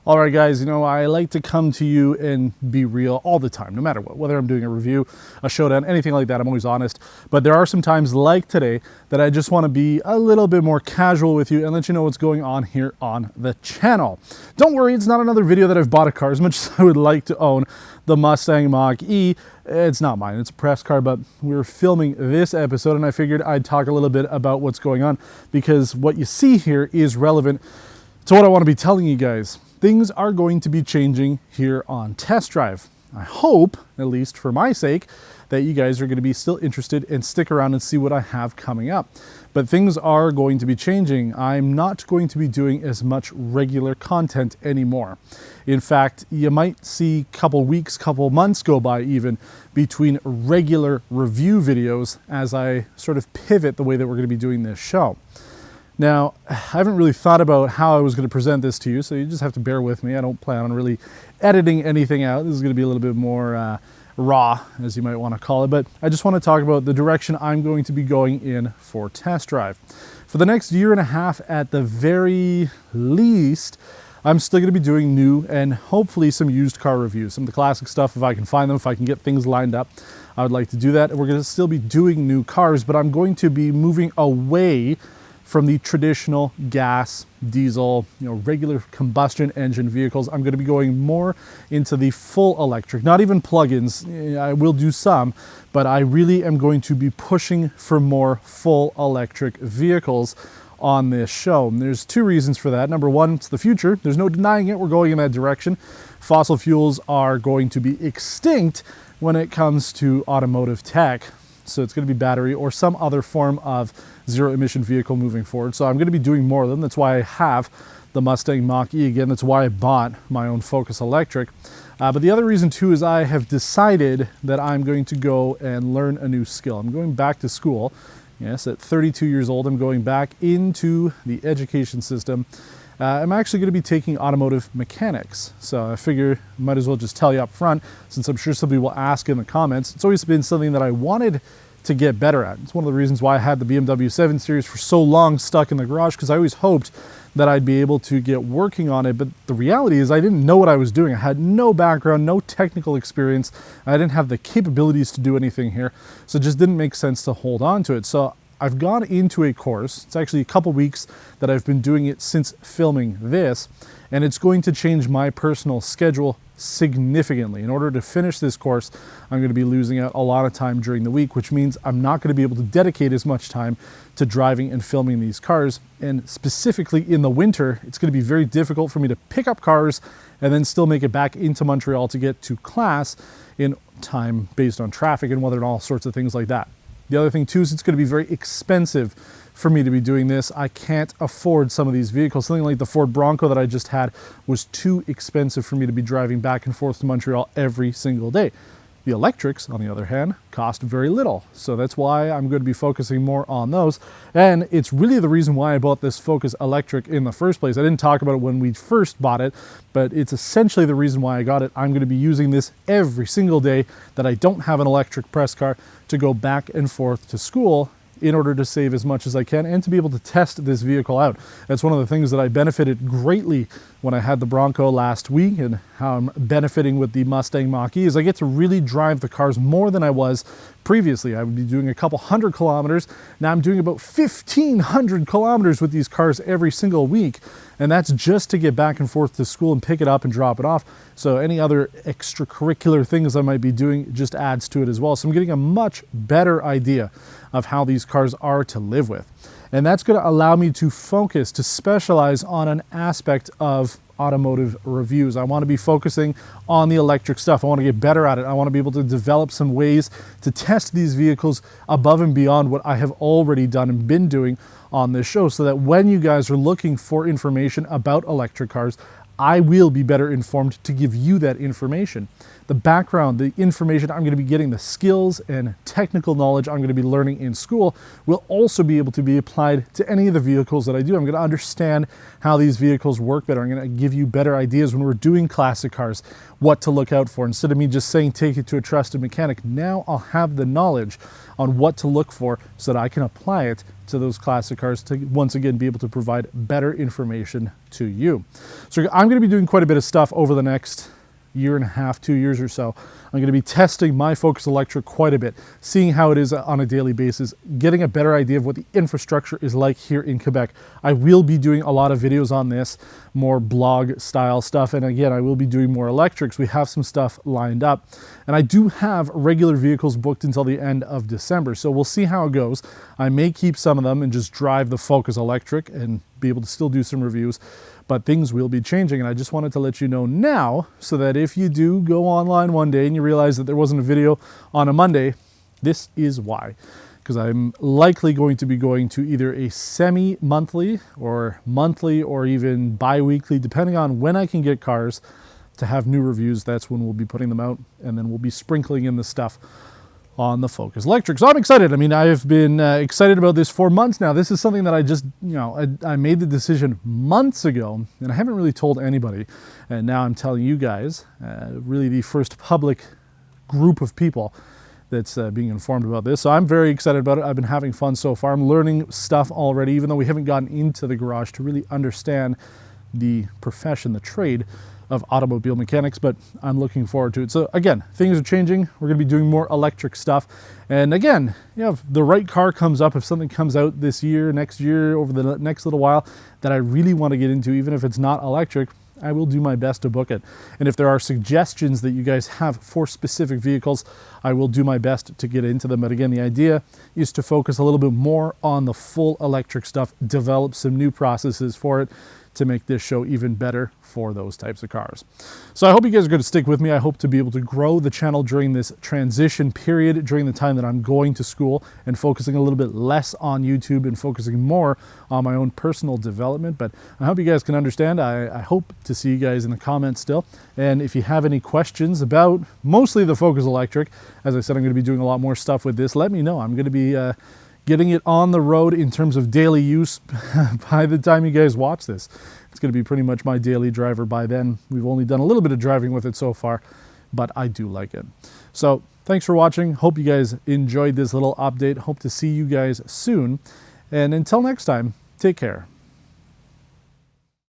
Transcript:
All right, guys, I like to come to you and be real all the time, no matter what, whether I'm doing a review, a showdown, anything like that. I'm always honest. But there are some times like today that I just want to be a little bit more casual with you and let you know what's going on here on the channel. Don't worry, it's not another video that I've bought a car. As much as I would like to own the Mustang Mach-E, it's not mine, it's a press car, but we're filming this episode and I figured I'd talk a little bit about what's going on because what you see here is relevant to what I want to be telling you guys. Things are going to be changing here on Test Drive. I hope, at least for my sake, that you guys are going to be still interested and stick around and see what I have coming up. But things are going to be changing. I'm not going to be doing as much regular content anymore. In fact, you might see a couple weeks, couple months go by even between regular review videos as I sort of pivot the way that we're going to be doing this show. Now, I haven't really thought about how I was going to present this to you, so you just have to bear with me. I don't plan on really editing anything out. This is going to be a little bit more raw, as you might want to call it, but I just want to talk about the direction I'm going to be going in for Test Drive. For the next year and a half at the very least, I'm still going to be doing new and hopefully some used car reviews, some of the classic stuff if I can find them, if I can get things lined up. I would like to do that. We're going to still be doing new cars, but I'm going to be moving away from the traditional gas, diesel, regular combustion engine vehicles. I'm going to be going more into the full electric, not even plug-ins. I will do some, but I really am going to be pushing for more full electric vehicles on this show. And there's two reasons for that. Number one, it's the future. There's no denying it. We're going in that direction. Fossil fuels are going to be extinct when it comes to automotive tech. So it's going to be battery or some other form of zero emission vehicle moving forward. So I'm going to be doing more of them. That's why I have the Mustang Mach-E again. That's why I bought my own Focus Electric. But the other reason too is I have decided that I'm going to go and learn a new skill. I'm going back to school. Yes, at 32 years old, I'm going back into the education system. I'm actually going to be taking Automotive Mechanics. So I figure I might as well just tell you up front, since I'm sure somebody will ask in the comments. It's always been something that I wanted to get better at. It's one of the reasons why I had the BMW 7 Series for so long stuck in the garage, because I always hoped that I'd be able to get working on it. But the reality is I didn't know what I was doing. I had no background, no technical experience. I didn't have the capabilities to do anything here. So it just didn't make sense to hold on to it. So I've gone into a course. It's actually a couple weeks that I've been doing it since filming this, and it's going to change my personal schedule significantly. In order to finish this course, I'm going to be losing out a lot of time during the week, which means I'm not going to be able to dedicate as much time to driving and filming these cars. And specifically in the winter, it's going to be very difficult for me to pick up cars and then still make it back into Montreal to get to class in time based on traffic and weather and all sorts of things like that. The other thing too is it's going to be very expensive for me to be doing this. I can't afford some of these vehicles. Something like the Ford Bronco that I just had was too expensive for me to be driving back and forth to Montreal every single day. The electrics, on the other hand, cost very little. So that's why I'm going to be focusing more on those. And it's really the reason why I bought this Focus Electric in the first place. I didn't talk about it when we first bought it, but it's essentially the reason why I got it. I'm going to be using this every single day that I don't have an electric press car to go back and forth to school in order to save as much as I can and to be able to test this vehicle out. That's one of the things that I benefited greatly when I had the Bronco last week, and how I'm benefiting with the Mustang Mach-E is I get to really drive the cars more than I was previously. I would be doing a couple hundred kilometers. Now I'm doing about 1,500 kilometers with these cars every single week. And that's just to get back and forth to school and pick it up and drop it off. So any other extracurricular things I might be doing just adds to it as well. So I'm getting a much better idea of how these cars are to live with. And that's going to allow me to focus, to specialize on an aspect of automotive reviews. I want to be focusing on the electric stuff. I want to get better at it. I want to be able to develop some ways to test these vehicles above and beyond what I have already done and been doing on this show, so that when you guys are looking for information about electric cars, I will be better informed to give you that information. The background, the information I'm going to be getting, the skills and technical knowledge I'm going to be learning in school will also be able to be applied to any of the vehicles that I do. I'm going to understand how these vehicles work better. I'm going to give you better ideas when we're doing classic cars, what to look out for. Instead of me just saying, take it to a trusted mechanic, now I'll have the knowledge on what to look for so that I can apply it to those classic cars to once again be able to provide better information to you. So I'm going to be doing quite a bit of stuff over the next year and a half, 2 years or so. I'm going to be testing my Focus Electric quite a bit, seeing how it is on a daily basis, getting a better idea of what the infrastructure is like here in Quebec. I will be doing a lot of videos on this, more blog style stuff, and again, I will be doing more electrics. We have some stuff lined up, and I do have regular vehicles booked until the end of December, so we'll see how it goes. I may keep some of them and just drive the Focus Electric and be able to still do some reviews, but things will be changing, and I just wanted to let you know now so that if you do go online one day and you realize that there wasn't a video on a Monday, this is why. Because I'm likely going to be going to either a semi-monthly or monthly or even bi-weekly, depending on when I can get cars to have new reviews. That's when we'll be putting them out, and then we'll be sprinkling in the stuff on the Focus Electric. So I'm excited. I mean, I've been excited about this for months now. This is something that I just, I made the decision months ago, and I haven't really told anybody. And now I'm telling you guys, really the first public group of people that's being informed about this. So I'm very excited about it. I've been having fun so far. I'm learning stuff already, even though we haven't gotten into the garage to really understand the profession, the trade of automobile mechanics, but I'm looking forward to it. So again, things are changing. We're going to be doing more electric stuff. And again, if the right car comes up, if something comes out this year, next year, over the next little while that I really want to get into, even if it's not electric, I will do my best to book it. And if there are suggestions that you guys have for specific vehicles, I will do my best to get into them. But again, the idea is to focus a little bit more on the full electric stuff, develop some new processes for it, to make this show even better for those types of cars. So I hope you guys are going to stick with me. I hope to be able to grow the channel during this transition period, during the time that I'm going to school and focusing a little bit less on YouTube and focusing more on my own personal development. But I hope you guys can understand. I hope to see you guys in the comments still. And if you have any questions about mostly the Focus Electric, as I said, I'm going to be doing a lot more stuff with this. Let me know. I'm going to be getting it on the road in terms of daily use by the time you guys watch this. It's going to be pretty much my daily driver by then. We've only done a little bit of driving with it so far, but I do like it. So thanks for watching. Hope you guys enjoyed this little update. Hope to see you guys soon. And until next time, take care.